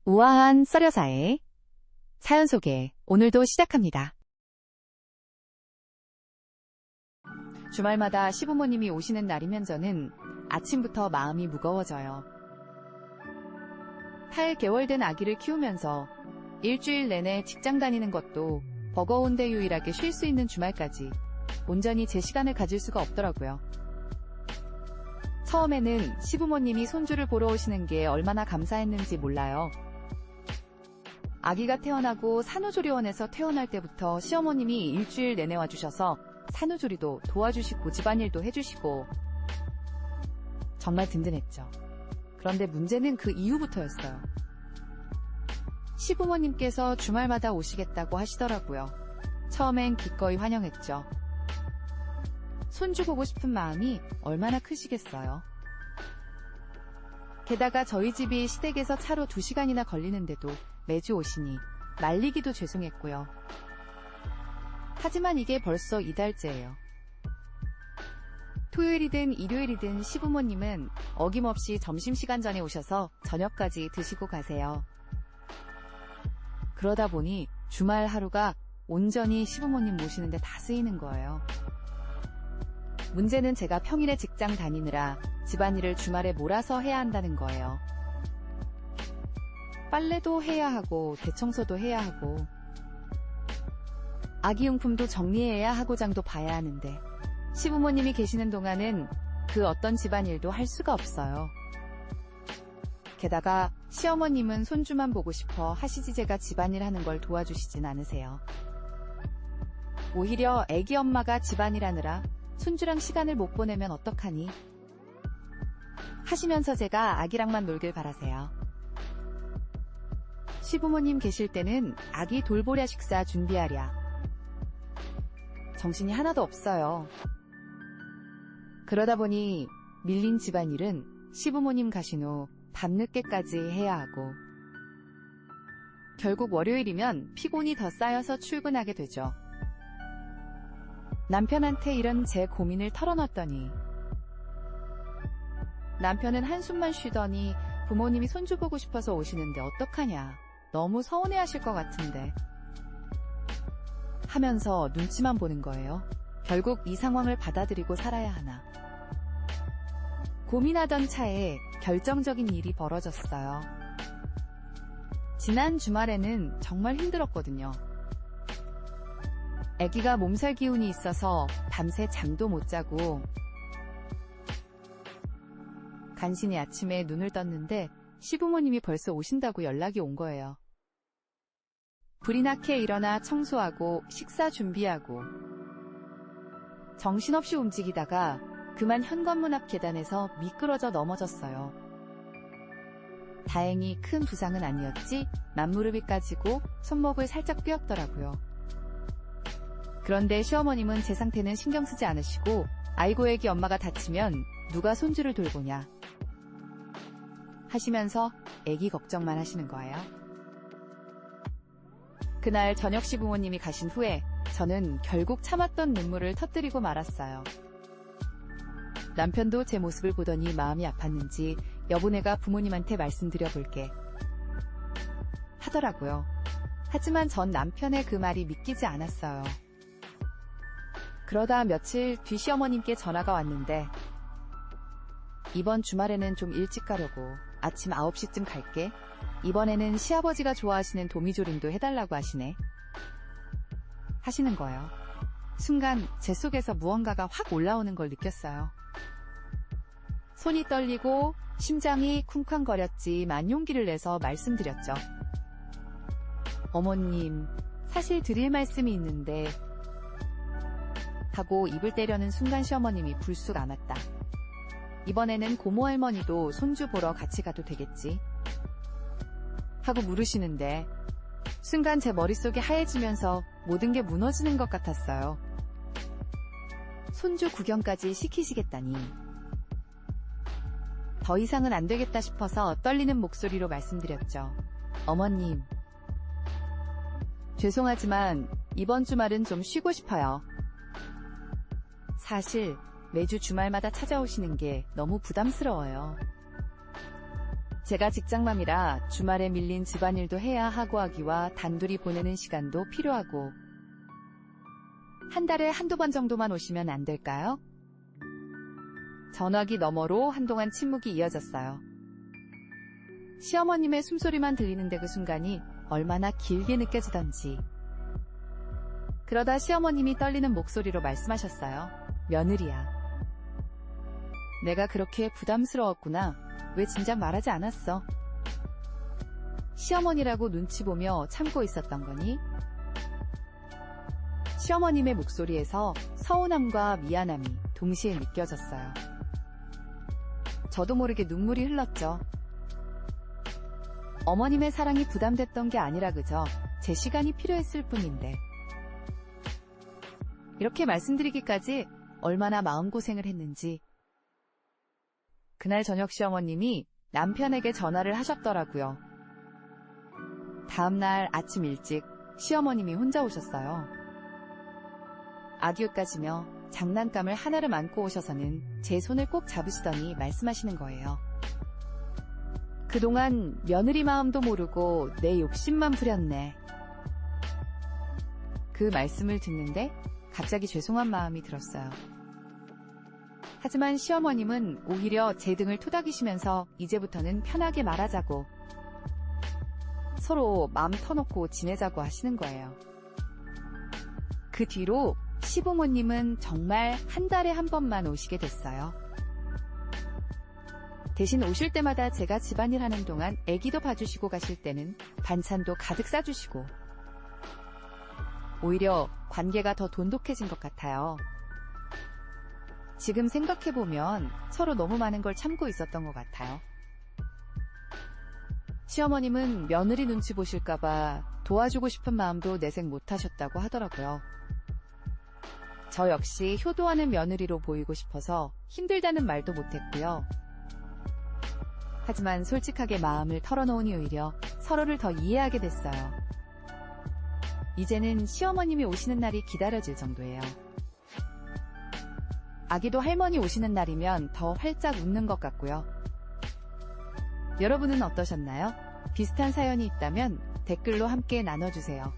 우아한 썰여사의 사연 소개 오늘도 시작합니다. 주말마다 시부모님이 오시는 날이면 저는 아침부터 마음이 무거워져요. 8개월 된 아기를 키우면서 일주일 내내 직장 다니는 것도 버거운데 유일하게 쉴 수 있는 주말까지 온전히 제 시간을 가질 수가 없더라고요. 처음에는 시부모님이 손주를 보러 오시는 게 얼마나 감사했는지 몰라요. 아기가 태어나고 산후조리원에서 퇴원할 때부터 시어머님이 일주일 내내 와주셔서 산후조리도 도와주시고 집안일도 해주시고 정말 든든했죠. 그런데 문제는 그 이후부터였어요. 시부모님께서 주말마다 오시겠다고 하시더라고요. 처음엔 기꺼이 환영했죠. 손주 보고 싶은 마음이 얼마나 크시겠어요. 게다가 저희 집이 시댁에서 차로 2시간이나 걸리는데도 매주 오시니 말리기도 죄송했고요. 하지만 이게 벌써 이달째예요. 토요일이든 일요일이든 시부모님은 어김없이 점심시간 전에 오셔서 저녁까지 드시고 가세요. 그러다 보니 주말 하루가 온전히 시부모님 모시는데 다 쓰이는 거예요. 문제는 제가 평일에 직장 다니느라 집안일을 주말에 몰아서 해야 한다는 거예요. 빨래도 해야 하고 대청소도 해야 하고 아기용품도 정리해야 하고 장도 봐야 하는데 시부모님이 계시는 동안은 그 어떤 집안일도 할 수가 없어요. 게다가 시어머님은 손주만 보고 싶어 하시지 제가 집안일 하는 걸 도와주시진 않으세요. 오히려 애기 엄마가 집안일 하느라 손주랑 시간을 못 보내면 어떡하니? 하시면서 제가 아기랑만 놀길 바라세요. 시부모님 계실 때는 아기 돌보랴 식사 준비하랴. 정신이 하나도 없어요. 그러다 보니 밀린 집안일은 시부모님 가신 후 밤늦게까지 해야 하고 결국 월요일이면 피곤이 더 쌓여서 출근하게 되죠. 남편한테 이런 제 고민을 털어놨더니 남편은 한숨만 쉬더니 부모님이 손주 보고 싶어서 오시는데 어떡하냐. 너무 서운해하실 것 같은데 하면서 눈치만 보는 거예요. 결국 이 상황을 받아들이고 살아야 하나. 고민하던 차에 결정적인 일이 벌어졌어요. 지난 주말에는 정말 힘들었거든요. 아기가 몸살 기운이 있어서 밤새 잠도 못 자고 간신히 아침에 눈을 떴는데 시부모님이 벌써 오신다고 연락이 온 거예요. 불이 나게 일어나 청소하고 식사 준비하고 정신없이 움직이다가 그만 현관문 앞 계단에서 미끄러져 넘어졌어요. 다행히 큰 부상은 아니었지 맞무릎이 까지고 손목을 살짝 삐었더라고요. 그런데 시어머님은 제 상태는 신경 쓰지 않으시고 아이고 애기 엄마가 다치면 누가 손주를 돌보냐 하시면서 애기 걱정만 하시는 거예요. 그날 저녁 시부모님이 가신 후에 저는 결국 참았던 눈물을 터뜨리고 말았어요. 남편도 제 모습을 보더니 마음이 아팠는지 여보네가 부모님한테 말씀드려볼게 하더라고요. 하지만 전 남편의 그 말이 믿기지 않았어요. 그러다 며칠 뒤 시어머님께 전화가 왔는데 이번 주말에는 좀 일찍 가려고 아침 9시쯤 갈게. 이번에는 시아버지가 좋아하시는 도미조림도 해달라고 하시네. 하시는 거예요. 순간 제 속에서 무언가가 확 올라오는 걸 느꼈어요. 손이 떨리고 심장이 쿵쾅거렸지만 용기를 내서 말씀드렸죠. 어머님, 사실 드릴 말씀이 있는데 하고 입을 떼려는 순간 시어머님이 불쑥 안았다. 이번에는 고모 할머니도 손주 보러 같이 가도 되겠지? 하고 물으시는데 순간 제 머릿속이 하얘지면서 모든 게 무너지는 것 같았어요. 손주 구경까지 시키시겠다니. 더 이상은 안 되겠다 싶어서 떨리는 목소리로 말씀드렸죠. 어머님, 죄송하지만 이번 주말은 좀 쉬고 싶어요. 사실 매주 주말마다 찾아오시는 게 너무 부담스러워요. 제가 직장맘이라 주말에 밀린 집안일도 해야 하고 하기와 단둘이 보내는 시간도 필요하고 한 달에 한두 번 정도만 오시면 안 될까요? 전화기 너머로 한동안 침묵이 이어졌어요. 시어머님의 숨소리만 들리는데 그 순간이 얼마나 길게 느껴지던지. 그러다 시어머님이 떨리는 목소리로 말씀하셨어요. 며느리야. 내가 그렇게 부담스러웠구나. 왜 진작 말하지 않았어? 시어머니라고 눈치 보며 참고 있었던 거니? 시어머님의 목소리에서 서운함과 미안함이 동시에 느껴졌어요. 저도 모르게 눈물이 흘렀죠. 어머님의 사랑이 부담됐던 게 아니라 그저 제 시간이 필요했을 뿐인데. 이렇게 말씀드리기까지 얼마나 마음고생을 했는지. 그날 저녁 시어머님이 남편에게 전화를 하셨더라고요. 다음날 아침 일찍 시어머님이 혼자 오셨어요. 아기옷까지며 장난감을 하나를 안고 오셔서는 제 손을 꼭 잡으시더니 말씀하시는 거예요. 그동안 며느리 마음도 모르고 내 욕심만 부렸네. 그 말씀을 듣는데 갑자기 죄송한 마음이 들었어요. 하지만 시어머님은 오히려 제 등을 토닥이시면서 이제부터는 편하게 말하자고, 서로 마음 터놓고 지내자고 하시는 거예요. 그 뒤로 시부모님은 정말 한 달에 한 번만 오시게 됐어요. 대신 오실 때마다 제가 집안일 하는 동안 아기도 봐주시고 가실 때는 반찬도 가득 싸주시고, 오히려 관계가 더 돈독해진 것 같아요. 지금 생각해보면 서로 너무 많은 걸 참고 있었던 것 같아요. 시어머님은 며느리 눈치 보실까봐 도와주고 싶은 마음도 내색 못하셨다고 하더라고요. 저 역시 효도하는 며느리로 보이고 싶어서 힘들다는 말도 못했고요. 하지만 솔직하게 마음을 털어놓으니 오히려 서로를 더 이해하게 됐어요. 이제는 시어머님이 오시는 날이 기다려질 정도예요. 아기도 할머니 오시는 날이면 더 활짝 웃는 것 같고요. 여러분은 어떠셨나요? 비슷한 사연이 있다면 댓글로 함께 나눠주세요.